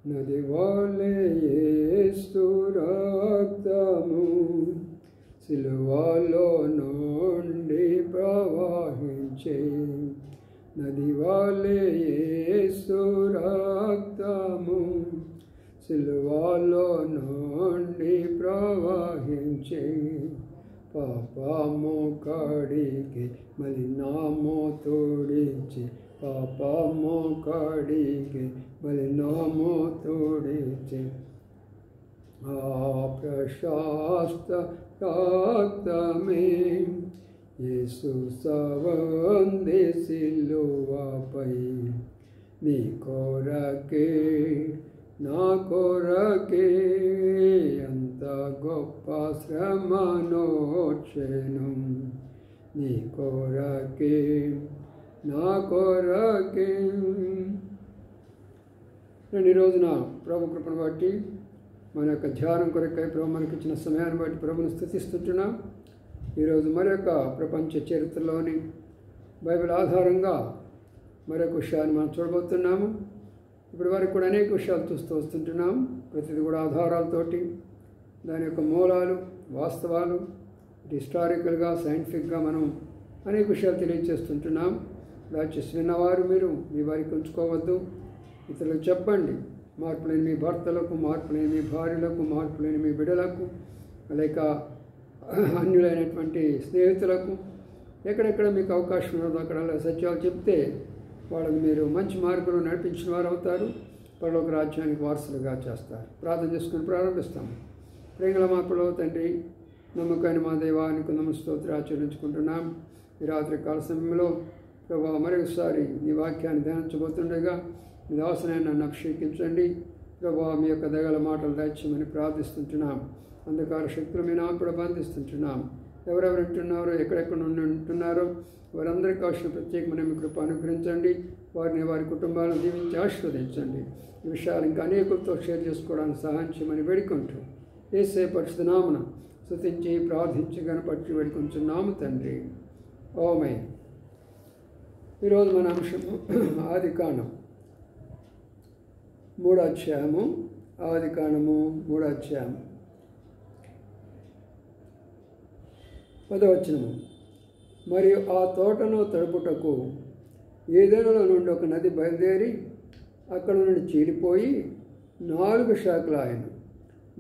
నది వలె యేసు రక్తము సిలువలో నుండి ప్రవహించే, నది వలె యేసు రక్తము సిలువలో నుండి ప్రవహించే, పాపము కడిగి మలినము తుడిచి, పాపము కడిగి మలినము తుడిచి, ఆ ప్రశస్త రక్తమే యేసు సవంది సిలువపై, నీ కొరకే నా కొరకే అంత గొప్ప శ్రమనోర్చెను, నీ కొరకే నా కొరకే. నేను ఈ రోజున ప్రభు కృపను బట్టి మన యొక్క ధ్యానం కొరకై ప్రభు మనకి ఇచ్చిన సమయాన్ని బట్టి ప్రభుని స్తుతిస్తుంటున్నాం. ఈరోజు మరొక ప్రపంచ చరిత్రలోని బైబిల్ ఆధారంగా మరొక విషయాన్ని మనం చూడబోతున్నాము. ఇప్పటి వరకు కూడా అనేక విషయాలు చూస్తూ వస్తుంటున్నాం. ప్రతిదీ కూడా ఆధారాలతోటి, దాని యొక్క మూలాలు, వాస్తవాలు, హిస్టారికల్గా, సైంటిఫిక్గా మనం అనేక విషయాలు తెలియజేస్తుంటున్నాం. దయచేసి విన్నవారు మీరు మీ వారికి ఉంచుకోవద్దు, ఇతరులకు చెప్పండి. మార్పు లేని మీ భర్తలకు, మార్పు లేని మీ భార్యలకు, మార్పు లేని మీ బిడ్డలకు, లేక అన్యులైనటువంటి స్నేహితులకు, ఎక్కడెక్కడ మీకు అవకాశం ఉన్నదో అక్కడ సత్యాలు చెప్తే వాళ్ళని మీరు మంచి మార్గంలో నడిపించిన వారు అవుతారు, పరలోక రాజ్యానికి వారసులుగా చేస్తారు. ప్రార్థన చేసుకుని ప్రారంభిస్తాము. ప్రేమల మా పరలోక తండ్రి, నమ్మకాన్ని మా దైవానికి స్తోత్రాలు ఆచరించుకుంటున్నాం. ఈ రాత్రి కాల సమయంలో ప్రభావ మరొకసారి నీ వాక్యాన్ని ధ్యానించబోతుండగా మీ దాసునైనా నన్ను అభిషేకించండి. ప్రభావ మీ యొక్క దగల మాటలు దయచేయమని ప్రార్థిస్తుంటున్నాం. అంధకార శక్తులు మీ నామ కూడా బంధిస్తుంటున్నాం. ఎవరెవరు ఉంటున్నారో, ఎక్కడెక్కడ ఉంటున్నారో వారందరికీ కావాల్సిన ప్రత్యేకమైన మీ కృప అనుగ్రహించండి. వారిని, వారి కుటుంబాలను దీవించి ఆశీర్వదించండి. ఈ విషయాలు ఇంకా అనేకులతో షేర్ చేసుకోవడానికి సహాయం చేయమని వేడుకుంటూ యేసే పరిశుద్ధ నామమున స్తుతించి ప్రార్థించి గణపట్టి వేడుకుంటున్నాము తండ్రి. ఆమేన్. ఈరోజు మన అంశము ఆదికాండం 3వ అధ్యాయము. ఆదికాండము 3వ అధ్యాయం 10వ వచనము. మరియు ఆ తోటను తడుపుటకు ఏదెనులో నుండి ఒక నది బయలుదేరి అక్కడ నుండి చీలిపోయి 4 శాఖలు ఆయన.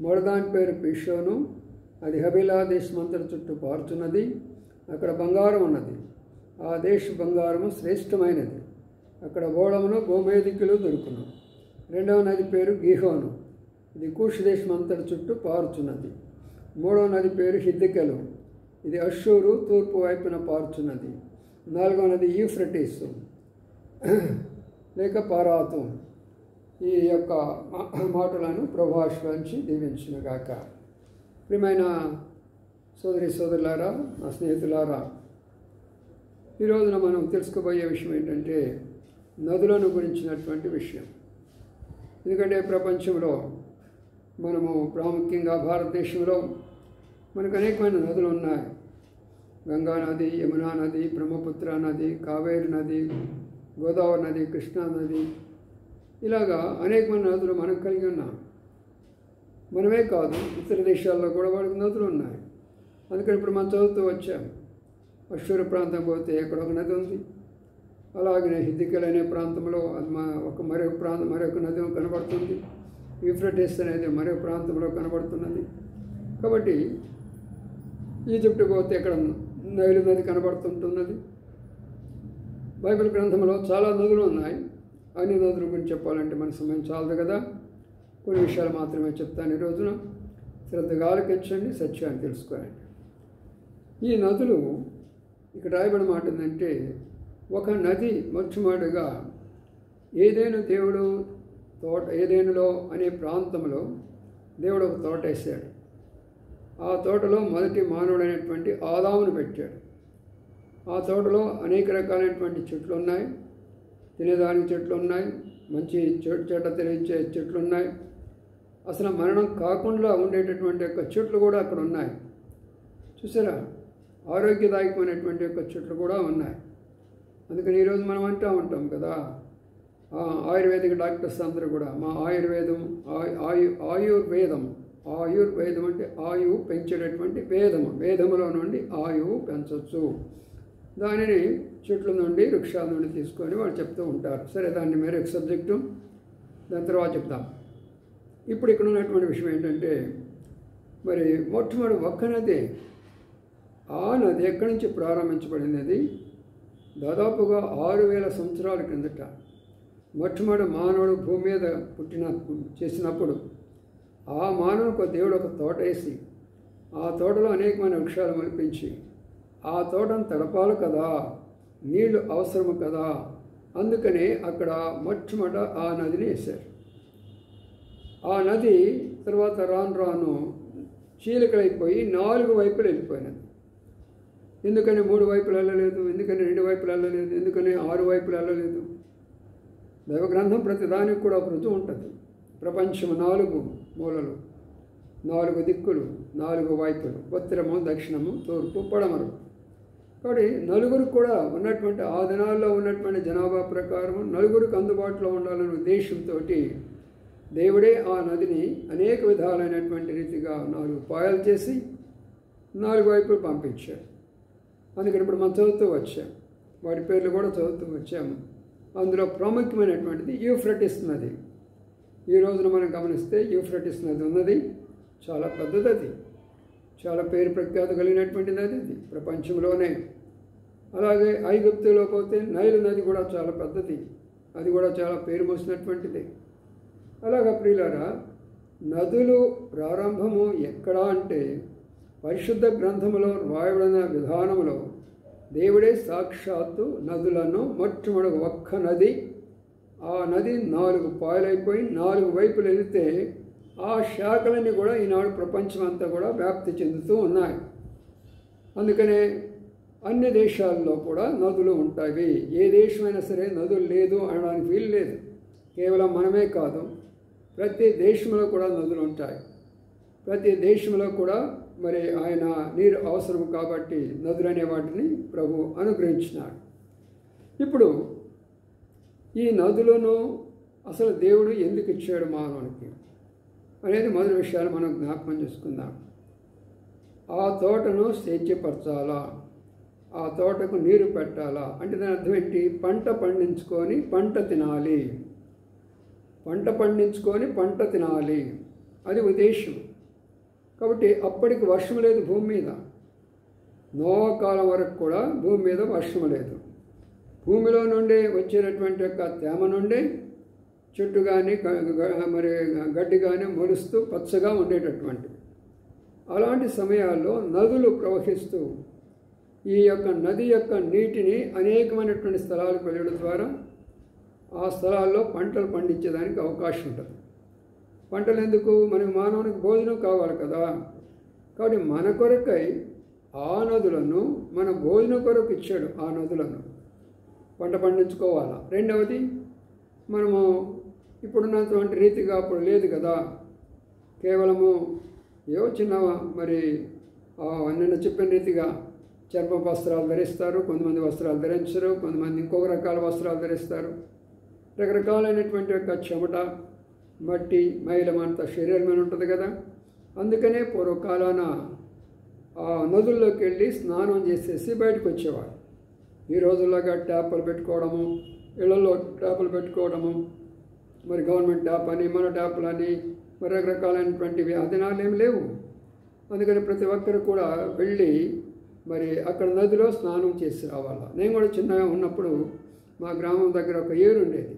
మొదదాని పేరు పిషోను, అది హబిలా దేశమంతటి చుట్టూ పారుతున్నది. అక్కడ బంగారం ఉన్నది. ఆ దేశ బంగారము శ్రేష్టమైనది. అక్కడ ఓడమును గోమేధికులు దొరుకును. 2వ నది పేరు గిహోను, ఇది కూష్ దేశమంతటి చుట్టూ పారుచున్నది. 3వ నది పేరు హిద్దెకెలు, ఇది అష్షూరు తూర్పు వైపున పారుచున్నది. 4వ నది యూఫ్రటీసు లేక పారాతు. ఈ యొక్క మాటలను ప్రభు ఆశీర్వదించి దీవించునుగాక. ప్రియమైన సోదరి సోదరులారా, నా స్నేహితులారా, ఈ రోజున మనం తెలుసుకోబోయే విషయం ఏంటంటే నదులను గురించినటువంటి విషయం. ఎందుకంటే ప్రపంచంలో మనము ప్రాముఖ్యంగా భారతదేశంలో మనకు అనేకమైన నదులు ఉన్నాయి. గంగా నది, యమునా నది, బ్రహ్మపుత్ర నది, కావేరి నది, గోదావరి నది, కృష్ణా నది, ఇలాగా అనేకమైన నదులు మనం కలిగి ఉన్నాం. మనమే కాదు, ఇతర దేశాల్లో కూడా వాళ్ళకి నదులు ఉన్నాయి. అందుకని ఇప్పుడు మనం చదువుతూ వచ్చాం. అష్షూరు ప్రాంతం పోతే అక్కడ ఒక నది ఉంది. అలాగే హిద్దెకెలు అనే ప్రాంతంలో అది మరొక నది కనబడుతుంది. యూఫ్రటీస్ అనేది మరొక ప్రాంతంలో కనబడుతున్నది. కాబట్టి ఈజిప్ట్ పోతే ఇక్కడ నైలు నది కనబడుతుంటున్నది. బైబిల్ గ్రంథంలో చాలా నదులు ఉన్నాయి. అన్ని నదుల గురించి చెప్పాలంటే మన సమయం చాలదు కదా. కొన్ని విషయాలు మాత్రమే చెప్తాను ఈ రోజున. శ్రద్ధగా ఆలకించండి, సత్యాన్ని తెలుసుకోండి. ఈ నదులు ఇక్కడ రాయబడిన మాట ఏంటంటే, ఒక నది మధ్యమాడుగా ఏదేనులో అనే ప్రాంతంలో దేవుడు ఒక తోట వేసాడు. ఆ తోటలో మొదటి మానవుడైనటువంటి ఆదామును పెట్టాడు. ఆ తోటలో అనేక రకాలైనటువంటి చెట్లు ఉన్నాయి. తినేదానికి చెట్లు ఉన్నాయి, మంచి చెడ్డ తెలియచే చెట్లు ఉన్నాయి. అసలు మరణం కాకుండా ఉండేటటువంటి యొక్క చెట్లు కూడా అక్కడ ఉన్నాయి. చూసారా, ఆరోగ్యదాయకమైనటువంటి యొక్క చెట్లు కూడా ఉన్నాయి. అందుకని ఈరోజు మనం అంటూ ఉంటాం కదా, ఆయుర్వేదిక్ డాక్టర్స్ అందరూ కూడా మా ఆయుర్వేదం అంటే ఆయువు పెంచేటటువంటి వేదములో నుండి ఆయువు పెంచవచ్చు. దానిని చెట్ల నుండి వృక్షాల నుండి తీసుకొని వాళ్ళు చెప్తూ ఉంటారు. సరే, దాన్ని మరొక సబ్జెక్టు, దాని తర్వాత చెప్తాం. ఇప్పుడు ఇక్కడ ఉన్నటువంటి విషయం ఏంటంటే, మరి మొట్టమొదటి ఒక్క నది, ఆ నది ఎక్కడి నుంచి ప్రారంభించబడినది? దాదాపుగా 6000 సంవత్సరాల కిందట మొట్టమొదటి మానవుడు భూమి మీద చేసినప్పుడు ఆ మానవునికి దేవుడు ఒక తోట వేసి ఆ తోటలో అనేకమైన వృక్షాలు మొలిపించి ఆ తోటను తడపాలి కదా, నీళ్లు అవసరము కదా, అందుకని అక్కడ మొట్టమొదట ఆ నదిని వేశారు. ఆ నది తర్వాత రాను రాను చీలికలైపోయి 4 వైపులు వెళ్ళిపోయినది. ఎందుకని 3 వైపులు వెళ్ళలేదు? ఎందుకని 2 వైపులు వెళ్ళలేదు? ఎందుకని 6 వైపులు వెళ్ళలేదు? దైవగ్రంథం ప్రతిదానికి కూడా ఒక రుజువు ఉంటుంది. ప్రపంచము 4 మూలలు, 4 దిక్కులు, 4 వైపులు, ఉత్తరము, దక్షిణము, తూర్పు, పడమరు. కాబట్టి నలుగురికి కూడా ఉన్నటువంటి ఆ దినాల్లో ఉన్నటువంటి జనాభా ప్రకారం నలుగురికి అందుబాటులో ఉండాలనే ఉద్దేశంతో దేవుడే ఆ నదిని అనేక విధాలైనటువంటి రీతిగా 4 పాయలు చేసి 4 వైపులు పంపించాడు. అందుకని ఇప్పుడు మనం చదువుతూ వచ్చాం, వాటి పేర్లు కూడా చదువుతూ వచ్చాము. అందులో ప్రాముఖ్యమైనటువంటిది యూఫ్రటిస్ నది. ఈ రోజున మనం గమనిస్తే యూఫ్రటిస్ నది ఉన్నది, చాలా పెద్దది, అది చాలా పేరు ప్రఖ్యాత కలిగినటువంటి నది, అది ప్రపంచంలోనే. అలాగే ఐగుప్తులో పోతే నైలు నది కూడా చాలా పెద్దది, అది కూడా చాలా పేరు మోసినటువంటిది. అలాగా ప్రియులారా, నదులు ప్రారంభము ఎక్కడా అంటే పరిశుద్ధ గ్రంథములో రాయబడిన విధానములో దేవుడే సాక్షాత్తు నదులను మొట్టమొదటి ఒక్క నది, ఆ నది 4 పాయలైపోయి 4 వైపులు వెళితే ఆ శాఖలన్నీ కూడా ఈనాడు ప్రపంచం అంతా కూడా వ్యాప్తి చెందుతూ ఉన్నాయి. అందుకనే అన్ని దేశాల్లో కూడా నదులు ఉంటాయి. ఏ దేశమైనా సరే నదులు లేదు అనడానికి వీలు లేదు. కేవలం మనమే కాదు, ప్రతి దేశంలో కూడా నదులు ఉంటాయి. ప్రతి దేశంలో కూడా మరి ఆయన నీరు అవసరం కాబట్టి నదులు అనే వాటిని ప్రభు అనుగ్రహించినాడు. ఇప్పుడు ఈ నదులను అసలు దేవుడు ఎందుకు ఇచ్చాడు మానవునికి అనేది మొదటి విషయాలు మనం జ్ఞాపకం చేసుకుందాం. ఆ తోటను సేద్యపరచాలా, ఆ తోటకు నీరు పెట్టాలా అంటే దాని అర్థం ఏంటి? పంట పండించుకొని పంట తినాలి, పంట పండించుకొని పంట తినాలి, అది ఉద్దేశం. కాబట్టి అప్పటికి వర్షం లేదు భూమి మీద, నోవా కాలం వరకు కూడా భూమి మీద వర్షం లేదు. భూమిలో నుండి వచ్చేటటువంటి యొక్క తేమ నుండి చెట్టు కానీ మరి గడ్డి కానీ మొలుస్తూ పచ్చగా ఉండేటటువంటిది. అలాంటి సమయాల్లో నదులు ప్రవహిస్తూ ఈ యొక్క నది యొక్క నీటిని అనేకమైనటువంటి స్థలాలకు వెళ్ళడం ద్వారా ఆ స్థలాల్లో పంటలు పండించేదానికి అవకాశం ఉంటుంది. పంటలు ఎందుకు? మనకు మానవునికి భోజనం కావాలి కదా. కాబట్టి మన కొరకై ఆ నదులను మన భోజనం కొరకు ఇచ్చాడు. ఆ నదులను పంట పండించుకోవాలా. రెండవది, మనము ఇప్పుడున్నటువంటి రీతిగా అప్పుడు లేదు కదా, కేవలము ఏవో చిన్న మరి నిన్న చెప్పిన రీతిగా చర్మ వస్త్రాలు ధరిస్తారు, కొంతమంది వస్త్రాలు ధరించరు, కొంతమంది ఇంకొక రకాల వస్త్రాలు ధరిస్తారు. రకరకాలైనటువంటి యొక్క చెమట, మట్టి, మైలమంతా శరీరం మీద ఉంటుంది కదా. అందుకనే పూర్వకాలాన ఆ నదుల్లోకి వెళ్ళి స్నానం చేసేసి బయటకు వచ్చేవాడు. ఈ రోజుల్లాగా ట్యాపులు పెట్టుకోవడము, ఇళ్లలో ట్యాపులు పెట్టుకోవడము, మరి గవర్నమెంట్ ట్యాప్ అని మన ట్యాపులని మరి రకరకాలైనటువంటివి అదినాలు ఏమి లేవు. అందుకని ప్రతి ఒక్కరు కూడా వెళ్ళి మరి అక్కడ నదిలో స్నానం చేసి రావాలా. నేను కూడా చిన్నగా ఉన్నప్పుడు మా గ్రామం దగ్గర ఒక ఏరు ఉండేది.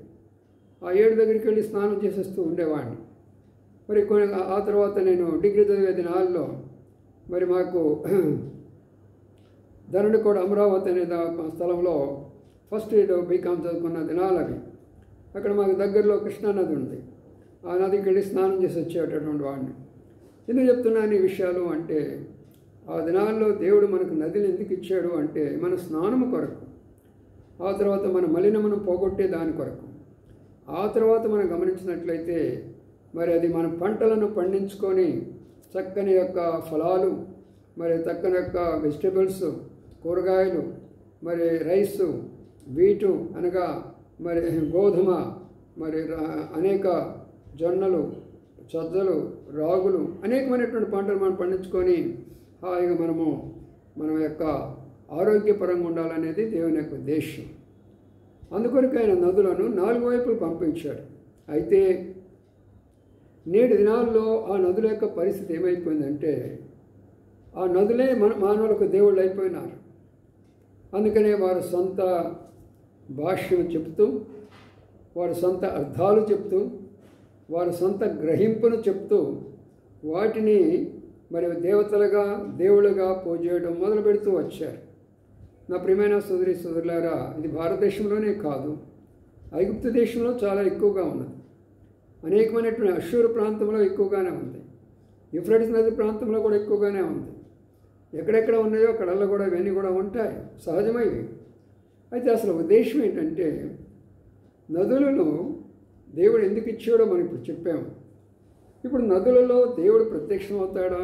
ఆ ఏడు దగ్గరికి వెళ్ళి స్నానం చేసేస్తూ ఉండేవాడిని. మరి ఆ తర్వాత నేను డిగ్రీ చదివే దినాల్లో మరి మాకు ధరణికోట అమరావతి అనే స్థలంలో ఫస్ట్ ఇయర్ బీకామ్ చదువుకున్న దినాలు అవి. అక్కడ మాకు దగ్గరలో కృష్ణానది ఉంది. ఆ నదికి వెళ్ళి స్నానం చేసి వచ్చేటటువంటి వాడిని. ఎందుకు చెప్తున్నాను ఈ విషయాలు అంటే, ఆ దినాల్లో దేవుడు మనకు నదిని ఎందుకు ఇచ్చాడు అంటే మన స్నానము కొరకు, ఆ తర్వాత మన మలినమును పోగొట్టే దాని కొరకు. ఆ తర్వాత మనం గమనించినట్లయితే మరి అది మన పంటలను పండించుకొని చక్కని యొక్క ఫలాలు, మరి చక్కని యొక్క వెజిటబుల్స్, కూరగాయలు, మరి రైసు, వీటు అనగా మరి గోధుమ, మరి అనేక జొన్నలు, సజ్జలు, రాగులు, అనేకమైనటువంటి పంటలు మనం పండించుకొని హాయిగా మన యొక్క ఆరోగ్యపరంగా ఉండాలనేది దేవుని యొక్క ఉద్దేశం. అందుకొరకు ఆయన నదులను 4 వైపులు పంపించాడు. అయితే నేటి దినాల్లో ఆ నదుల యొక్క పరిస్థితి ఏమైపోయిందంటే, ఆ నదులే మానవులకు దేవుళ్ళు అయిపోయినారు. అందుకనే వారు సొంత భాష్యం చెప్తూ, వారి సొంత అర్థాలు చెప్తూ, వారి సొంత గ్రహింపును చెప్తూ వాటిని మరి దేవతలుగా, దేవుళ్ళుగా పూజేయడం మొదలు పెడుతూ వచ్చారు. నా ప్రియమైన సోదరులారా, ఇది భారతదేశంలోనే కాదు, ఐగుప్తు దేశంలో చాలా ఎక్కువగా ఉన్నది. అనేకమైనటువంటి అష్షూరు ప్రాంతంలో ఎక్కువగానే ఉంది. యూఫ్రటీస్ నది ప్రాంతంలో కూడా ఎక్కువగానే ఉంది. ఎక్కడెక్కడ ఉన్నాయో అక్కడల్లా కూడా ఇవన్నీ కూడా ఉంటాయి, సహజమైనవి. అయితే అసలు ఉద్దేశం ఏంటంటే, నదులను దేవుడు ఎందుకు ఇచ్చాడో మనం ఇప్పుడు చెప్పాము. ఇప్పుడు నదులలో దేవుడు ప్రత్యక్షం అవుతాడా,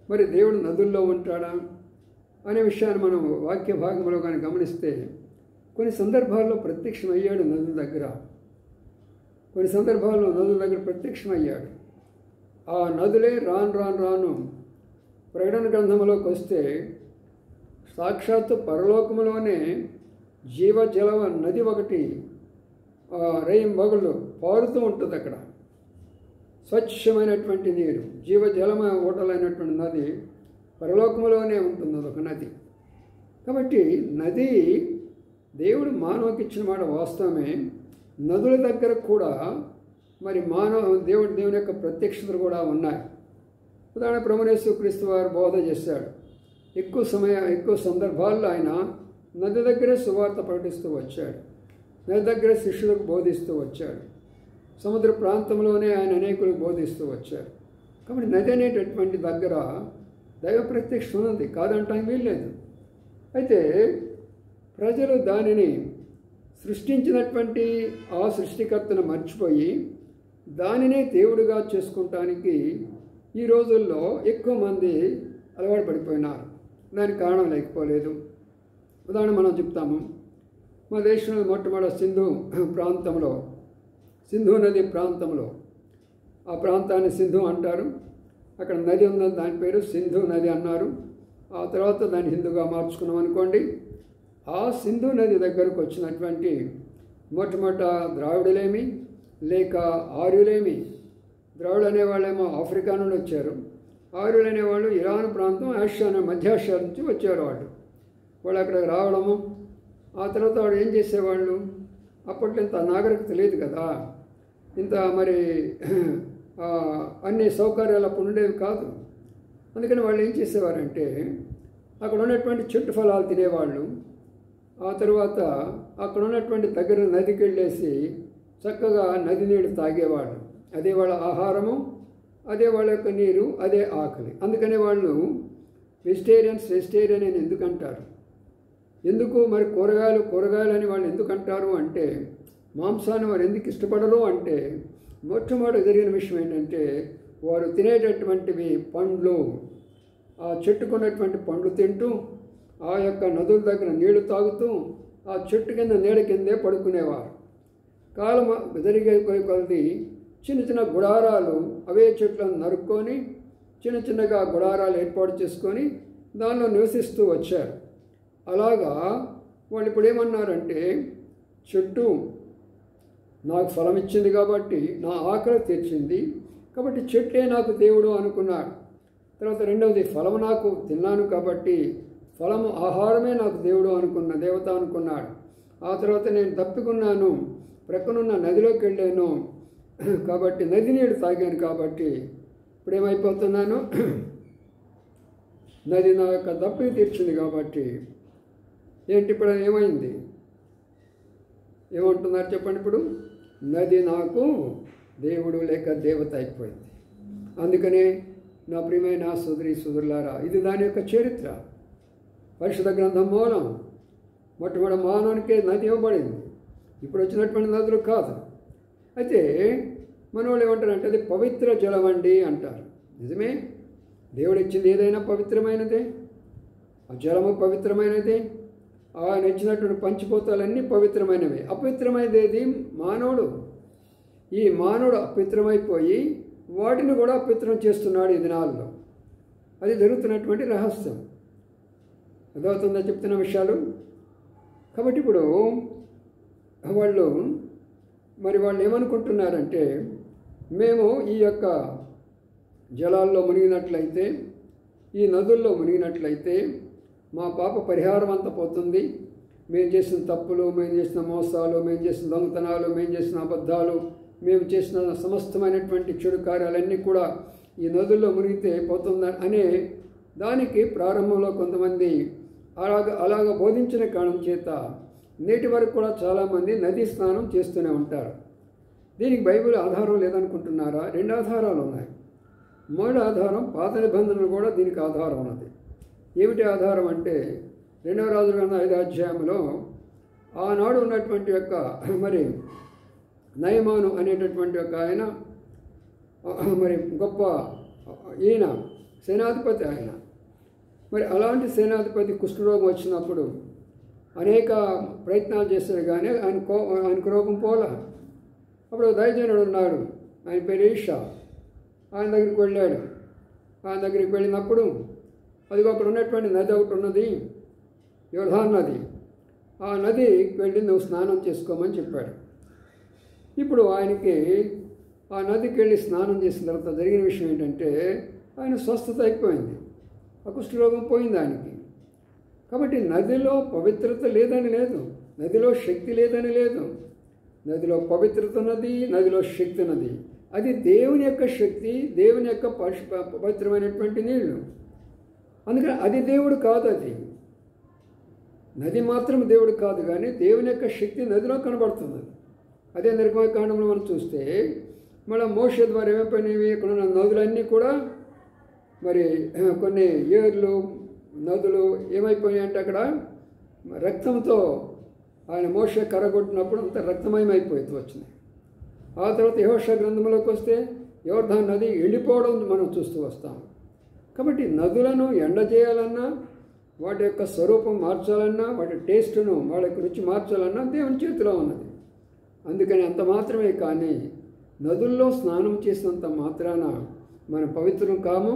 మరి దేవుడు నదుల్లో ఉంటాడా అనే విషయాన్ని మనం వాక్య భాగంలో కానీ గమనిస్తే, కొన్ని సందర్భాల్లో ప్రత్యక్షమయ్యాడు నదుల దగ్గర, కొన్ని సందర్భాల్లో నదుల దగ్గర ప్రత్యక్షమయ్యాడు. ఆ నదులే రాను ప్రకటన గ్రంథంలోకి వస్తే సాక్షాత్తు పరలోకములోనే జీవజల నది ఒకటి రేయింబగళ్ళు పారుతూ ఉంటుంది. అక్కడ స్వచ్ఛమైనటువంటి నీరు, జీవజలమ ఓటలైనటువంటి నది పరలోకములోనే ఉంటుంది, అదొక నది. కాబట్టి నది దేవుడు మానవుకి ఇచ్చిన మాట వాస్తవమే. నదుల దగ్గర కూడా మరి దేవుని యొక్క ప్రత్యక్షతలు కూడా ఉన్నాయి. ఉదాహరణ ప్రభువైన యేసుక్రీస్తు వారు బోధ చేశాడు. ఎక్కువ సందర్భాల్లో ఆయన నది దగ్గరే సువార్త ప్రకటిస్తూ వచ్చాడు, నది దగ్గర శిష్యులకు బోధిస్తూ వచ్చాడు. సముద్ర ప్రాంతంలోనే ఆయన అనేకులకు బోధిస్తూ వచ్చాడు. కాబట్టి నది అనేటటువంటి దగ్గర దైవ ప్రత్యక్షత ఉన్నది, కాదంటానికి వీల్లేదు. అయితే ప్రజలు దానిని సృష్టించినటువంటి ఆ సృష్టికర్తను మర్చిపోయి దానినే దేవుడిగా చేసుకుంటానికి ఈ రోజుల్లో ఎక్కువ మంది అలవాటు పడిపోయినారు. దానికి కారణం లేకపోలేదు. ఉదాహరణ మనం చెప్తాము. మన దేశంలో మొట్టమొదటి సింధు నది ప్రాంతంలో, ఆ ప్రాంతాన్ని సింధు అంటారు. అక్కడ నది ఉందని దాని పేరు సింధు నది అన్నారు. ఆ తర్వాత దాన్ని హిందూగా మార్చుకున్నాం అనుకోండి. ఆ సింధు నది దగ్గరకు వచ్చినటువంటి మొట్టమొదట ద్రావిడులేమి లేక ఆర్యులేమి, ద్రావిడు అనేవాళ్ళేమో ఆఫ్రికా నుండి వచ్చారు, ఆర్యులు అనేవాళ్ళు ఇరాన్ ప్రాంతం, మధ్యాసియా నుంచి వచ్చారు. వాళ్ళు అక్కడికి రావడము, ఆ తర్వాత వాడు ఏం చేసేవాళ్ళు, అప్పట్లో ఇంత నాగరికత లేదు కదా, ఇంత మరి అన్ని సౌకర్యాలు అప్పుడు ఉండేవి కాదు. అందుకని వాళ్ళు ఏం చేసేవారంటే అక్కడ ఉన్నటువంటి చెట్టు ఫలాలు తినేవాళ్ళు. ఆ తర్వాత అక్కడ ఉన్నటువంటి దగ్గర నదికి వెళ్ళేసి చక్కగా నది నీళ్ళు తాగేవాళ్ళు. అదే వాళ్ళ ఆహారము, అదే వాళ్ళ యొక్క నీరు, అదే ఆకలి. అందుకనే వాళ్ళు వెజిటేరియన్ అని ఎందుకు అంటారు? ఎందుకు మరి కూరగాయలు అని వాళ్ళు ఎందుకు అంటారు అంటే, మాంసాన్ని వారు ఎందుకు ఇష్టపడరు అంటే, మొట్టమొదటి జరిగిన విషయం ఏంటంటే వారు తినేటటువంటివి పండ్లు, ఆ చెట్టుకున్నటువంటి పండ్లు తింటూ, ఆ యొక్క నదుల దగ్గర నీళ్లు తాగుతూ, ఆ చెట్టు కింద నీడ కిందే పడుకునేవారు. కాలం జరిగే కొలది చిన్న చిన్న గుడారాలు, అవే చెట్లను నరుక్కొని చిన్నగా గుడారాలు ఏర్పాటు చేసుకొని దానిలో నివసిస్తూ వచ్చారు. అలాగా వాళ్ళు ఇప్పుడు ఏమన్నారంటే, చెట్టు నాకు ఫలం ఇచ్చింది కాబట్టి, నా ఆకలి తీర్చింది కాబట్టి చెట్లే నాకు దేవుడు అనుకున్నాడు. తర్వాత రెండవది, ఫలము నాకు తిన్నాను కాబట్టి ఫలము ఆహారమే నాకు దేవత అనుకున్నాడు. ఆ తర్వాత నేను తప్పికున్నాను, ప్రక్కనున్న నదిలోకి వెళ్ళాను కాబట్టి నది నీళ్ళు తాగాను కాబట్టి ఇప్పుడు ఏమైపోతున్నాను, నది నా యొక్క దప్పికి తీర్చింది కాబట్టి ఏంటి ఇప్పుడు ఏమైంది, ఏమంటున్నారు చెప్పండి? ఇప్పుడు నది నాకు దేవుడు లేక దేవత అయిపోయింది. అందుకనే నా ప్రియమైన సోదరులారా, ఇది దాని యొక్క చరిత్ర. పరిశుద్ధ గ్రంథం మూలం మొట్టమొదటి మానవునికే నది ఇవ్వబడింది, ఇప్పుడు వచ్చినటువంటి నదులు కాదు. అయితే మన వాళ్ళు ఏమంటారంటే అది పవిత్ర జలం అండి అంటారు. నిజమే, దేవుడు ఇచ్చింది ఏదైనా పవిత్రమైనదే, ఆ జలము పవిత్రమైనదే. ఆయన ఇచ్చినటువంటి పంచభూతాలన్నీ పవిత్రమైనవి. అపవిత్రమైనది ఏది? మానవుడు. ఈ మానవుడు అపవిత్రమైపోయి వాటిని కూడా అపవిత్రం చేస్తున్నాడు ఈ దినాల్లో. అది జరుగుతున్నటువంటి రహస్యం. అర్థమవుతుందా చెప్తున్న విషయాలు? కాబట్టి ఇప్పుడు వాళ్ళు ఏమనుకుంటున్నారంటే, మేము ఈ యొక్క జలాల్లో మునిగినట్లయితే, ఈ నదుల్లో మునిగినట్లయితే మా పాప పరిహారం అంతా పోతుంది. మేము చేసిన తప్పులు, మేము చేసిన మోసాలు, మేము చేసిన దొంగతనాలు, మేము చేసిన అబద్ధాలు, మేము చేసిన సమస్తమైనటువంటి చెడు కార్యాలన్నీ కూడా ఈ నదుల్లో మునిగితే పోతుందని అనే దానికి ప్రారంభంలో కొంతమంది అలాగ బోధించిన కారణం చేత నేటి వరకు కూడా చాలామంది నదీ స్నానం చేస్తూనే ఉంటారు. దీనికి బైబిల్ ఆధారం లేదనుకుంటున్నారా? 2 ఆధారాలు ఉన్నాయి. మొదటి ఆధారం పాత నిబంధనలు కూడా దీనికి ఆధారం ఉన్నది. ఏమిటి ఆధారం అంటే 2వ రాజుల గ్రంథం 5వ అధ్యాయంలో ఆనాడు ఉన్నటువంటి యొక్క మరి నయమాను అనేటటువంటి ఒక ఆయన మరి గొప్ప ఈయన సేనాధిపతి. ఆయన మరి అలాంటి సేనాధిపతి కుష్ఠరోగం వచ్చినప్పుడు అనేక ప్రయత్నాలు చేశారు, కానీ ఆయనకు రోగం పోలా. అప్పుడు దైవజనుడు ఉన్నాడు, ఆయన పేరు ఈషా. ఆయన దగ్గరికి వెళ్ళాడు. ఆయన దగ్గరికి వెళ్ళినప్పుడు అది అక్కడ ఉన్నటువంటి నది ఒకటి ఉన్నది, యోర్దాను నది. ఆ నదికి వెళ్ళి నువ్వు స్నానం చేసుకోమని చెప్పాడు. ఇప్పుడు ఆయనకి ఆ నదికి వెళ్ళి స్నానం చేసిన తర్వాత జరిగిన విషయం ఏంటంటే ఆయన స్వస్థత అయిపోయింది, ఆ కుష్ఠరోగం పోయింది ఆయనకి. కాబట్టి నదిలో పవిత్రత లేదని లేదు, నదిలో శక్తి లేదని లేదు. నదిలో పవిత్రత ఉన్నది, నదిలో శక్తి ఉన్నది. అది దేవుని యొక్క శక్తి, దేవుని యొక్క పవిత్రమైనటువంటి నీళ్లు. అందుకని అది దేవుడు కాదు. అది నది మాత్రం దేవుడు కాదు, కానీ దేవుని యొక్క శక్తి నదిలో కనబడుతుంది. అదే నిర్గమకాండంలో మనం చూస్తే మళ్ళీ మోషే ద్వారా ఏమైపోయినవి, ఇక్కడ ఉన్న నదులన్నీ కూడా మరి కొన్ని ఏర్లు నదులు ఏమైపోయాయి అంటే అక్కడ రక్తంతో ఆయన మోషే కర్రగొట్టినప్పుడు అంత రక్తమయమైపోతూ వచ్చినాయి. ఆ తర్వాత యెహోషువ గ్రంథంలోకి వస్తే యోర్దాను నది ఎండిపోవడం మనం చూస్తూ వస్తాం. కాబట్టి నదులను ఎండజేయాలన్నా, వాటి యొక్క స్వరూపం మార్చాలన్నా, వాటి టేస్టును వాళ్ళ యొక్క రుచి మార్చాలన్నా దేవుని చేతిలో ఉన్నది. అందుకని అంత మాత్రమే కానీ నదుల్లో స్నానం చేసినంత మాత్రాన మనం పవిత్రం కాము,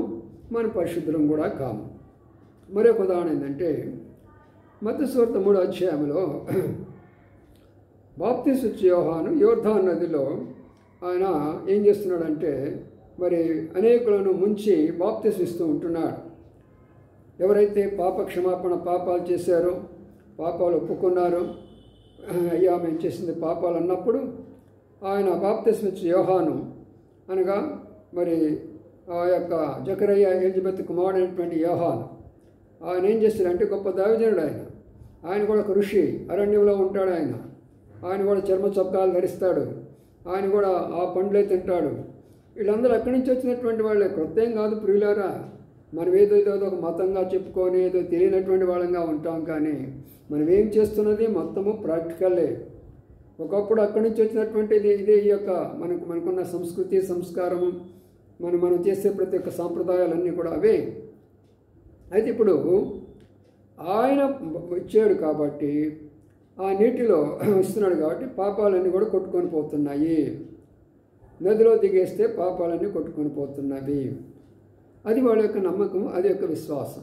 మన పరిశుద్ధం కూడా కాము. మరొక ఉదాహరణ ఏంటంటే మత్తయి సువార్త 3వ అధ్యాయంలో బాప్తిస్మ ఇచ్చే యోహాను యోర్దాను నదిలో ఆయన ఏం చేస్తున్నాడంటే మరి అనేకులను ముంచి బాప్తిస్మ ఇస్తూ ఉంటున్నాడు. ఎవరైతే పాప క్షమాపణ పాపాలు చేశారో, పాపాలు ఒప్పుకున్నారో, అయ్యా మేము చేసింది పాపాలు అన్నప్పుడు ఆయన బాప్తిస్మ ఇచ్చే యోహాను అనగా మరి ఆ యొక్క జకరయ్య ఎలిజబెత్ కుమారుడైనటువంటి యోహాను ఆయన ఏం చేస్తాడంటే గొప్ప దైవజనుడు. ఆయన కూడా ఒక ఋషి, అరణ్యంలో ఉంటాడు. ఆయన కూడా చర్మ చొక్కాలు ధరిస్తాడు, ఆయన కూడా ఆ పండ్లే తింటాడు. వీళ్ళందరూ అక్కడి నుంచి వచ్చినటువంటి వాళ్ళే, కొత్త ఏం కాదు ప్రియులారా. మనం ఏదో ఒక మతంగా చెప్పుకొని ఏదో తెలియనటువంటి వాళ్ళంగా ఉంటాం, కానీ మనం ఏం చేస్తున్నది మొత్తము ప్రాక్టికల్లే. ఒకప్పుడు అక్కడి నుంచి వచ్చినటువంటిది ఇదే ఈ యొక్క మనకున్న సంస్కృతి సంస్కారము, మనం చేసే ప్రతి ఒక్క సాంప్రదాయాలన్నీ కూడా అవే. అయితే ఇప్పుడు ఆయన ఇచ్చాడు కాబట్టి ఆ నీటిలో ఇస్తున్నాడు కాబట్టి పాపాలన్నీ కూడా కొట్టుకొని పోతున్నాయి. నదిలో దిగేస్తే పాపాలన్నీ కొట్టుకొని పోతున్నవి. అది వాళ్ళ యొక్క నమ్మకం, అది యొక్క విశ్వాసం.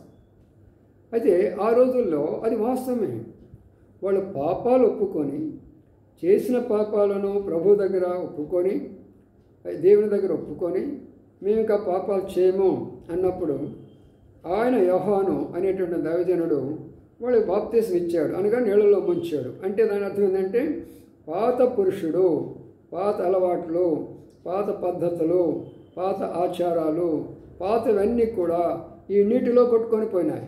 అయితే ఆ రోజుల్లో అది వాస్తవమే. వాళ్ళు పాపాలు ఒప్పుకొని, చేసిన పాపాలను ప్రభు దగ్గర ఒప్పుకొని, దేవుని దగ్గర ఒప్పుకొని మేము ఇంకా పాపాలు చేయము అన్నప్పుడు ఆయన యోహాను అనేటువంటి దైవజనుడు వాళ్ళకి బాప్తిస్మ ఇచ్చాడు, అనగా నీళ్ళలో ముంచాడు. అంటే దాని అర్థం ఏంటంటే పాత పురుషుడు, పాత అలవాట్లు, పాత పద్ధతులు, పాత ఆచారాలు, పాతవన్నీ కూడా ఈ నీటిలో కొట్టుకొని పోయినాయి.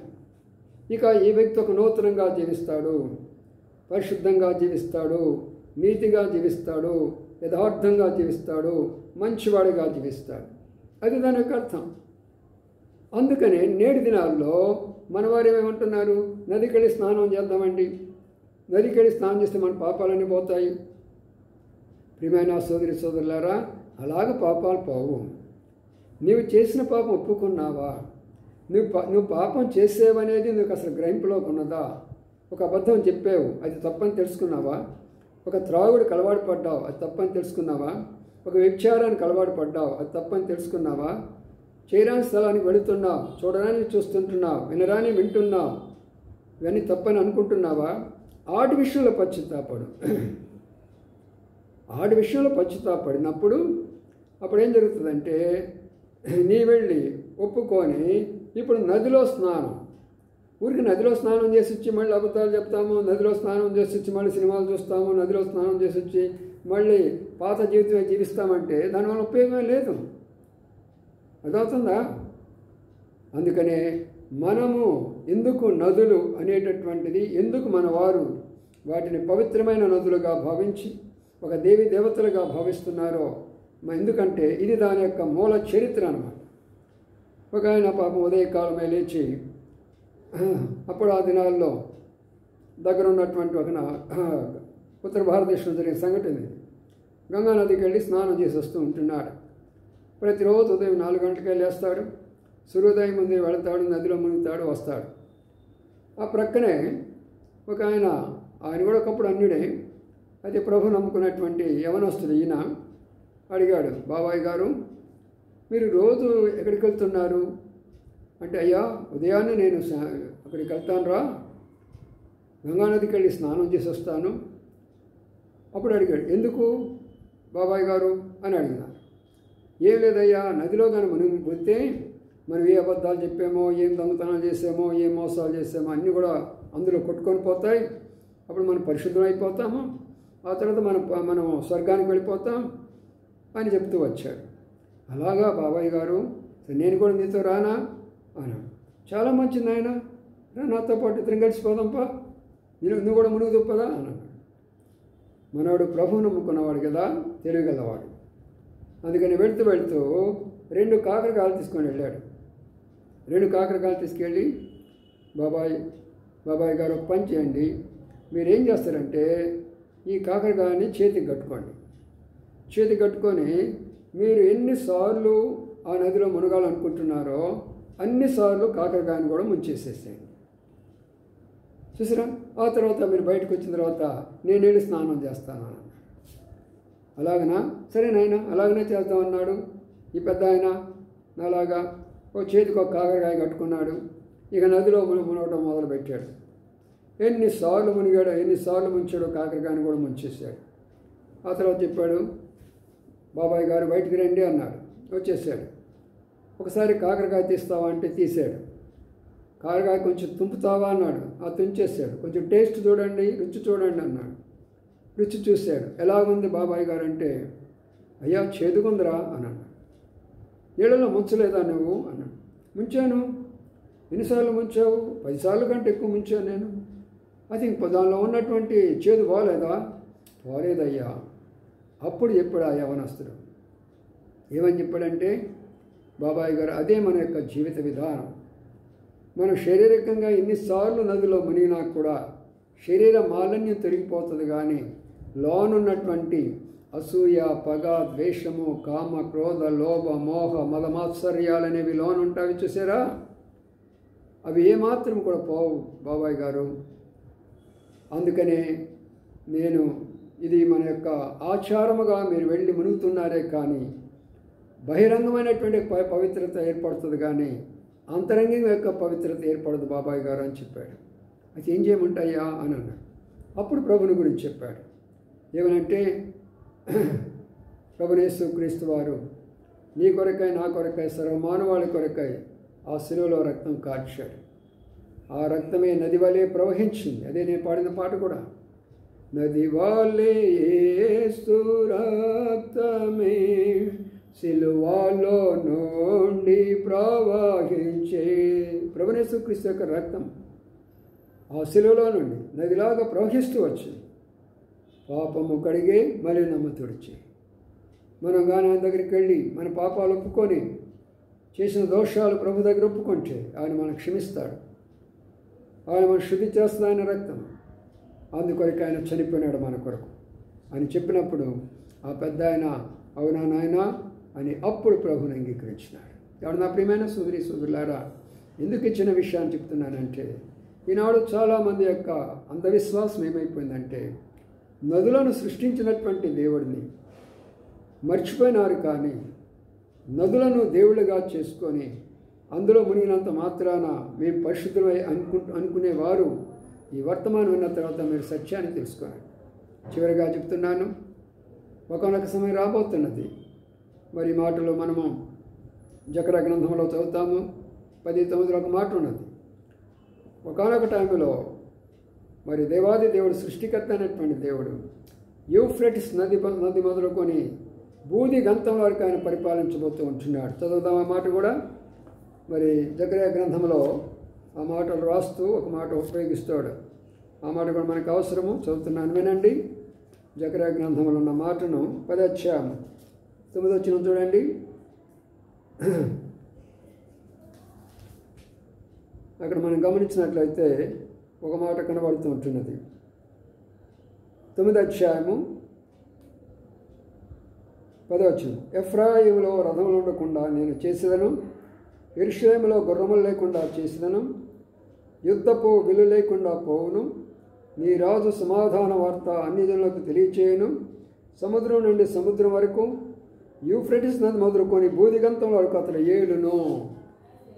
ఇక ఈ వ్యక్తి ఒక నూతనంగా జీవిస్తాడు, పరిశుద్ధంగా జీవిస్తాడు, నీతిగా జీవిస్తాడు, యథార్థంగా జీవిస్తాడు, మంచివాడిగా జీవిస్తాడు. అది దాని యొక్క అర్థం. అందుకనే నేటి దినాల్లో మనవారు ఏమేమంటున్నారు, నదికెళ్ళి స్నానం చేద్దామండి, నదికెళ్ళి స్నానం చేస్తే మన పాపాలన్నీ పోతాయి. ప్రియమైన సోదరి సోదరులారా, అలాగ పాపాలు పోవు. నీవు చేసిన పాపం ఒప్పుకున్నావా? నువ్వు పాపం చేసేవనేది నీకు అసలు గ్రహింపులోకి ఉన్నదా? ఒక అబద్ధం చెప్పావు, అది తప్పని తెలుసుకున్నావా? ఒక త్రాగుడికి అలవాటు పడ్డావు, అది తప్పని తెలుసుకున్నావా? ఒక వ్యభిచారానికి అలవాటు పడ్డావు, అది తప్పని తెలుసుకున్నావా? చేయరాని స్థలానికి వెళుతున్నావు, చూడరాని చూస్తుంటున్నావు, వినరాని వింటున్నావు, ఇవన్నీ తప్పని అనుకుంటున్నావా? ఆటి విషయంలో పశ్చాత్తాపడు. ఆటి విషయంలో పశ్చాత్తాపడినప్పుడు అప్పుడు ఏం జరుగుతుందంటే, నీ వెళ్ళి ఒప్పుకొని ఇప్పుడు నదిలో స్నానం, ఊరికి నదిలో స్నానం చేసి వచ్చి మళ్ళీ అబద్ధాలు చెప్తాము, నదిలో స్నానం చేసి వచ్చి మళ్ళీ సినిమాలు చూస్తాము, నదిలో స్నానం చేసి వచ్చి మళ్ళీ పాత జీవితమే జీవిస్తామంటే దానివల్ల ఉపయోగమే లేదు. అదవుతుందా? అందుకనే మనము ఎందుకు నదులు అనేటటువంటిది, ఎందుకు మన వారు వాటిని పవిత్రమైన నదులుగా భావించి ఒక దేవి దేవతలుగా భావిస్తున్నారో, ఎందుకంటే ఇది దాని యొక్క మూల చరిత్ర అన్నమాట. ఒక ఆయన పాపం ఉదయకాలమే లేచి, అప్పుడు ఆ దినాల్లో దగ్గర ఉన్నటువంటి ఒక ఉత్తర భారతదేశంలో జరిగిన సంఘటన ఇది. గంగా నదికి వెళ్ళి స్నానం చేసి వస్తూ ఉంటున్నాడు. ప్రతిరోజు ఉదయం 4 గంటలకే లేస్తాడు, సూర్యోదయం ముందే వెళతాడు, నదిలో మునుగుతాడు, వస్తాడు. ఆ ప్రక్కనే ఒక ఆయన కూడా ఒకప్పుడు అన్యుడే, అయితే ప్రభు నమ్ముకున్నటువంటి యవనస్తుడు ఈయన అడిగాడు, బాబాయ్ గారు మీరు రోజు ఎక్కడికి వెళ్తున్నారు అంటే, అయ్యా ఉదయాన్నే నేను అక్కడికి వెళ్తాను రా, గంగానదికి వెళ్ళి స్నానం చేసి వస్తాను. అప్పుడు అడిగాడు, ఎందుకు బాబాయ్ గారు అని అడిగినారు. ఏం లేదయ్యా, నదిలో కానీ మునిగిపోతే మనం ఏ అబద్ధాలు చెప్పామో, ఏం దొంగతనాలు చేసామో, ఏం మోసాలు చేసామో అన్నీ కూడా అందులో కొట్టుకొని పోతాయి. అప్పుడు మనం పరిశుద్ధం అయిపోతాము, ఆ తర్వాత మనం స్వర్గానికి వెళ్ళిపోతాం అని చెప్తూ వచ్చాడు. అలాగా బాబాయ్ గారు, నేను కూడా నీతో రానా అన్నాడు. చాలా మంచిది నాయన, నాతో పాటు ఇద్దరం కలిసిపోదాంపా, నువ్వు కూడా మునుగు దుప్పదా అన్నాడు. మనవాడు ప్రభువు నమ్ముకున్నవాడు కదా, తెలియగలవాడు. అందుకని వెళుతూ 2 కాకరకాయలు తీసుకొని వెళ్ళాడు. 2 కాకరకాయలు తీసుకెళ్ళి, బాబాయ్ గారు ఒక పని చేయండి, మీరేం చేస్తారంటే ఈ కాకరకాయని చేతికి కట్టుకోండి. చేతికి కట్టుకొని మీరు ఎన్నిసార్లు ఆ నదిలో మునగాలనుకుంటున్నారో అన్నిసార్లు కాకరకాయని కూడా ముంచేసేసేయండి. చూసిరా, ఆ తర్వాత మీరు బయటకు వచ్చిన తర్వాత నేను వెళ్ళి స్నానం చేస్తాను అన్నాడు. అలాగనా, సరే నాయన అలాగనే చేద్దామన్నాడు. ఈ పెద్ద ఆయన నాలాగా చేతికి ఒక కాకరకాయ కట్టుకున్నాడు. ఇక నదిలో మునగటం మొదలుపెట్టాడు. ఎన్నిసార్లు మునిగాడో, ఎన్నిసార్లు ముంచాడో కాకరకాయని కూడా ముంచేశాడు. ఆ తర్వాత చెప్పాడు, బాబాయ్ గారు బయటికి రండి అన్నాడు. వచ్చేసాడు. ఒకసారి కాకరకాయ తీస్తావా అంటే తీశాడు. కాకరకాయ కొంచెం తుంపుతావా అన్నాడు. ఆ తుంచేశాడు. కొంచెం టేస్ట్ చూడండి, రుచి చూడండి అన్నాడు. రుచి చూశాడు. ఎలాగుంది బాబాయ్ గారు అంటే, అయ్యా చేదుగుందిరా అన్నాడు. నీళ్ళలో ముంచలేదా నువ్వు అన్నాడు. ముంచాను. ఎన్నిసార్లు ముంచావు? 10 సార్లు కంటే ఎక్కువ ముంచాను నేను. అది దానిలో ఉన్నటువంటి చేదు పోలేదా? పోలేదయ్యా. అప్పుడు చెప్పాడు ఆ యవనస్తుడు. ఏమని చెప్పాడంటే, బాబాయ్ గారు అదే మన యొక్క జీవిత విధానం. మనం శారీరకంగా ఎన్నిసార్లు నదిలో మునిగినా కూడా శరీర మాలిన్యం తొలగిపోతుంది, కానీ లోనున్నటువంటి అసూయ, పగ, ద్వేషము, కామ, క్రోధ, లోభ, మోహ, మదమాత్సర్యాలనేవి లోనుంటావి చూసారా, అవి ఏమాత్రం కూడా పోవు బాబాయ్ గారు. అందుకనే ఇది మన యొక్క ఆచారముగా మీరు వెళ్ళి మునుగుతున్నారే కానీ బహిరంగమైనటువంటి పవిత్రత ఏర్పడుతుంది, కానీ అంతరంగం యొక్క పవిత్రత ఏర్పడదు బాబాయ్ గారు అని చెప్పాడు. అది ఏం చేయమంటాయా అని అన్నాడు. అప్పుడు ప్రభుని గురించి చెప్పాడు. ఏమనంటే, ప్రభునేసు క్రీస్తు వారు నీ కొరకై, నా కొరకై, సర్వమానవాళి కొరకై ఆ శిలువలో రక్తం కార్చాడు. ఆ రక్తమే నది వలె ప్రవహించింది. అదే నేను పాడిన పాట కూడా. నది వలె యేసు రక్తమే సిలువలో నుండి ప్రవహించే. ప్రభునేసు క్రీస్తు యొక్క రక్తం ఆ శిలువలో నుండి నదిలాగా ప్రవహిస్తూ వచ్చింది. పాపము కడిగే మలినము తుడిచి. మనం కానీ ఆయన దగ్గరికి వెళ్ళి మన పాపాలు ఒప్పుకొని చేసిన దోషాలు ప్రభు దగ్గర ఒప్పుకుంటే ఆయన మనం క్షమిస్తాడు. ఆయన మనం శుద్ధి చేస్తుంది ఆయన రక్తం. అందుకొరకు ఆయన చనిపోయినాడు మన కొరకు అని చెప్పినప్పుడు ఆ పెద్ద ఆయన అవునా నాయనా అని అప్పుడు ప్రభుని అంగీకరించినాడు. ఎవరు నా ప్రియమైన సోదరి సోదరులారా, ఎందుకు ఇచ్చిన విషయాన్ని చెప్తున్నానంటే, ఈనాడు చాలామంది యొక్క అంధవిశ్వాసం ఏమైపోయిందంటే నదులను సృష్టించినటువంటి దేవుడిని మర్చిపోయినారు. కానీ నదులను దేవుళ్ళుగా చేసుకొని అందులో మునిగినంత మాత్రాన మేము పరిశుద్ధమై అనుకునేవారు ఈ వర్తమానం విన్న తర్వాత మీరు సత్యాన్ని తెలుసుకోండి. చివరిగా చెప్తున్నాను, ఒకనొక సమయం రాబోతున్నది. మరి ఈ మాటలు మనము జకర్యా గ్రంథంలో చదువుతాము. 10:9 ఒక మాట ఉన్నది. ఒకనొక టైంలో మరి దేవాది దేవుడు, సృష్టికర్త అయినటువంటి దేవుడు యూఫ్రటిస్ నది మొదలుకొని బూది గంతం వరకు ఆయన పరిపాలించబోతూ ఉంటున్నాడు. చదువుదాం ఆ మాట కూడా. మరి జకర్యా గ్రంథంలో ఆ మాటలు రాస్తూ ఒక మాట ఉపయోగిస్తాడు. ఆ మాట కూడా మనకు అవసరము. చదువుతున్నాను, వినండి. జకర్యా గ్రంథంలో ఉన్న మాటను 10వ అధ్యాయం 9వ వచనం చూడండి. అక్కడ మనం గమనించినట్లయితే ఒక మాట కనబడుతూ ఉంటున్నది. 9వ అధ్యాయము 10వ వచనం. ఎఫ్రాయిములో రథములు ఉండకుండా నేను చేసేదను, యెరూషలేములో గుర్రములు లేకుండా చేసేదను, యుద్ధపు విలు లేకుండా పోవును, నీ రాజు సమాధాన వార్త అన్ని జనులకు తెలియచేయను, సముద్రం నుండి సముద్రం వరకు, యూఫ్రటిస్ నది మొదలుకొని బూదిగంతం వరకు అతడు ఏలును.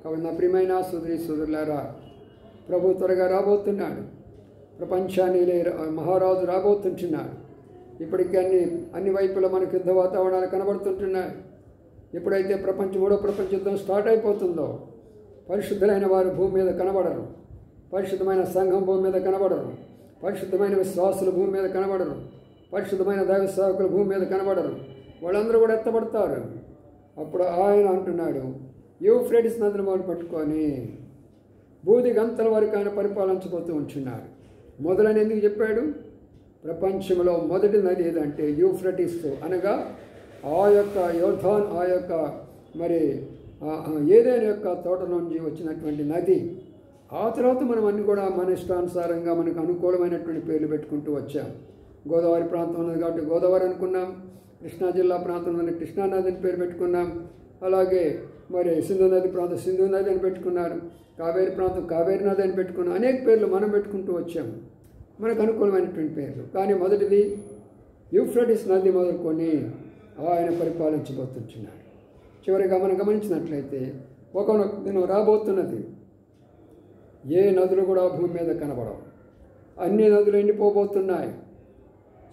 కాబట్టి నా ప్రియమైన సోదరులారా, ప్రభు త్వరగా రాబోతున్నాడు. ప్రపంచాన్ని మహారాజు రాబోతుంటున్నాడు. ఇప్పటికీ అన్ని వైపులా మనకు యుద్ధ వాతావరణాలు కనబడుతుంటున్నాయి. ఎప్పుడైతే మూడో ప్రపంచ యుద్ధం స్టార్ట్ అయిపోతుందో పరిశుద్ధులైన వారు భూమి మీద కనబడరు, పరిశుద్ధమైన సంఘం భూమి మీద కనబడరు, పరిశుద్ధమైన విశ్వాసులు భూమి మీద కనబడరు, పరిశుద్ధమైన దైవ సేవకులు భూమి మీద కనబడరు. వాళ్ళందరూ కూడా ఎత్తబడతారు. అప్పుడు ఆయన అంటున్నాడు, యూఫ్రటిస్ నదిని మొదలు పట్టుకొని బూది గంతల వరకు ఆయన పరిపాలించబోతూ ఉంటున్నారు. మొదలని ఎందుకు చెప్పాడు? ప్రపంచంలో మొదటి నది ఏదంటే యూఫ్రటిస్, అనగా ఆ యొక్క యోర్దాను, ఆ యొక్క మరి ఏదైనా యొక్క తోట నుంచి వచ్చినటువంటి నది. ఆ తర్వాత మనం అన్ని కూడా మన ఇష్టానుసారంగా మనకు అనుకూలమైనటువంటి పేర్లు పెట్టుకుంటూ వచ్చాం. గోదావరి ప్రాంతం ఉన్నది కాబట్టి గోదావరి అనుకున్నాం, కృష్ణా జిల్లా ప్రాంతం ఉన్నది కృష్ణా నది అని పేరు పెట్టుకున్నాం, అలాగే మరి సింధు నది ప్రాంతం సింధు నది అని పెట్టుకున్నారు, కావేరి ప్రాంతం కావేరి నది అని పెట్టుకున్నాం. అనేక పేర్లు మనం పెట్టుకుంటూ వచ్చాము, మనకు అనుకూలమైనటువంటి పేర్లు. కానీ మొదటిది యూఫ్రటిస్ నది మొదలుకొని ఆయన పరిపాలించబోతున్నాడు. చివరిగా మనం గమనించినట్లయితే ఒకనొక దినం రాబోతున్నది, ఏ నదులు కూడా భూమి మీద కనబడవు, అన్ని నదులు ఎండిపోబోతున్నాయి,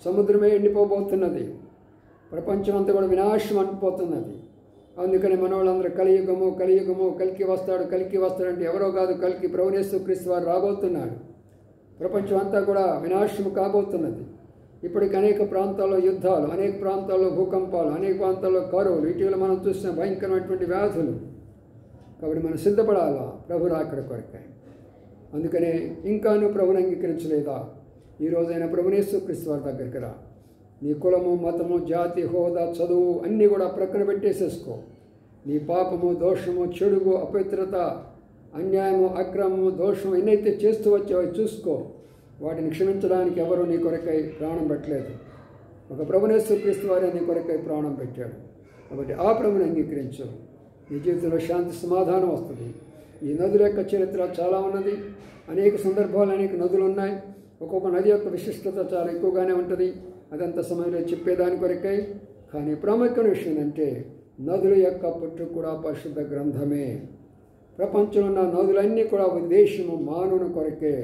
సముద్రమే ఎండిపోబోతున్నది, ప్రపంచం అంతా కూడా వినాశం అంటిపోతున్నది. అందుకని మన వాళ్ళందరూ కలియుగము కలికి వస్తాడంటే ఎవరో కాదు, కలికి ప్రభువు యేసుక్రీస్తు వారు రాబోతున్నాడు. ప్రపంచం అంతా కూడా వినాశం కాబోతున్నది. ఇప్పటికి అనేక ప్రాంతాల్లో యుద్ధాలు, అనేక ప్రాంతాల్లో భూకంపాలు, అనేక ప్రాంతాల్లో కరువులు, ఇటీవల మనం చూసిన భయంకరమైనటువంటి వ్యాధులు. కాబట్టి మనం సిద్ధపడాలా ప్రభు రాకడ కొరకై. అందుకనే ఇంకా నువ్వు ప్రభుని అంగీకరించలేదా? ఈ రోజైనా ప్రభువు యేసుక్రీస్తు వారి దగ్గరికి రా. నీ కులము, మతము, జాతి, హోదా, చదువు అన్నీ కూడా ప్రక్కన పెట్టేసేసుకో. నీ పాపము, దోషము, చెడుగు, అపవిత్రత, అన్యాయము, అక్రమము, దోషము ఎన్నైతే చేస్తూ వచ్చావో చూసుకో. వాటిని క్షమించడానికి ఎవరు నీ కొరకై ప్రాణం పెట్టలేదు. ఒక ప్రభువు యేసుక్రీస్తు వారే నీ కొరకై ప్రాణం పెట్టాడు. కాబట్టి ఆ ప్రభుని అంగీకరించు. నీ జీవితంలో శాంతి సమాధానం వస్తుంది. ఈ నదుల యొక్క చరిత్ర చాలా ఉన్నది. అనేక సందర్భాలు అనేక నదులు ఉన్నాయి. ఒక్కొక్క నది యొక్క విశిష్టత చాలా ఎక్కువగానే ఉంటుంది. అదంత సమయంలో చెప్పేదాని కొరకై. కానీ ప్రాముఖ్యమైన విషయం ఏంటంటే నదుల యొక్క పుట్టు కూడా పరిశుద్ధ గ్రంథమే. ప్రపంచంలో ఉన్న నదులన్నీ కూడా ఉద్దేశము మానవుని కొరకే.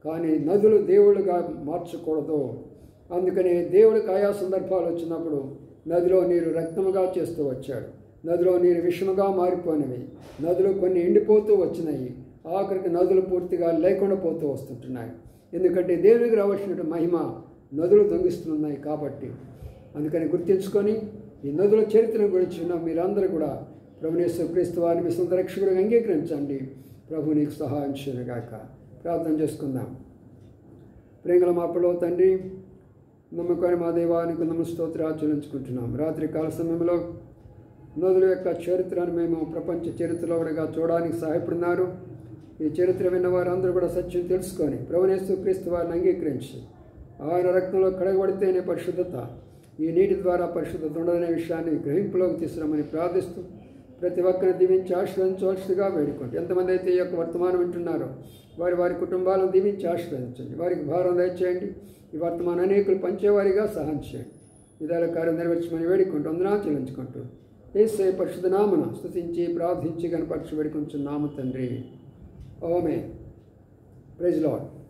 కానీ నదులు దేవుళ్ళుగా మార్చకూడదు. అందుకని దేవుడికి ఆయా సందర్భాలు వచ్చినప్పుడు నదిలో నీరు రక్తముగా చేస్తూ వచ్చాడు. నదిలో నీరు విషముగా మారిపోయినవి. నదులు కొన్ని ఎండిపోతూ వచ్చినాయి. ఆఖరికి నదులు పూర్తిగా లేకుండా పోతూ వస్తుంటున్నాయి. ఎందుకంటే దేవునికి రావాల్సిన మహిమ నదులు దొంగిస్తున్నాయి కాబట్టి. అందుకని గుర్తించుకొని ఈ నదుల చరిత్ర గురించి మీరందరూ కూడా ప్రభువు యేసుక్రీస్తు వారిని మీ సొంత రక్షకుడిగా అంగీకరించండి. ప్రభు నీకు సహాయం చేయనుగాక. ప్రార్థన చేసుకుందాం. ప్రేమల మా పరలోక తండ్రి, నమ్మకమైన మా దేవానికి స్తోత్రాలు చెల్లించుకుంటున్నాం. రాత్రి కాల సమయంలో నదుల యొక్క చరిత్రను మేము ప్రపంచ చరిత్రలో కూడా చూడడానికి సహాయపడినారు. ఈ చరిత్ర విన్న వారందరూ కూడా సత్యం తెలుసుకొని ప్రభువు యేసుక్రీస్తు వారిని అంగీకరించి ఆయన రక్తంలో కడగబడితేనే పరిశుద్ధత, ఈ నీటి ద్వారా పరిశుద్ధత ఉండదనే విషయాన్ని గ్రహింపులోకి తీసుకురామని ప్రార్థిస్తూ ప్రతి ఒక్కరిని దీవించి ఆశీర్వదించవలసిగా వేడుకోండి. ఎంతమంది అయితే ఈ యొక్క వర్తమానం వింటున్నారో వారి వారి కుటుంబాలను దీవించి ఆశీర్వదించండి. వారికి భారం దయచేయండి. ఈ వర్తమాన అనేకులు పంచేవారిగా సహాయం చేయండి. విధాల కార్యం నెరవేర్చమని వేడుకుంటూ వందనాలు చెల్లించుకుంటూ యేసయ్య పరిశుద్ధ నామమున స్తుతించి ప్రార్థించి కనపరచి వేడుకుంటున్నాము తండ్రి. ఆమేన్. Praise lord.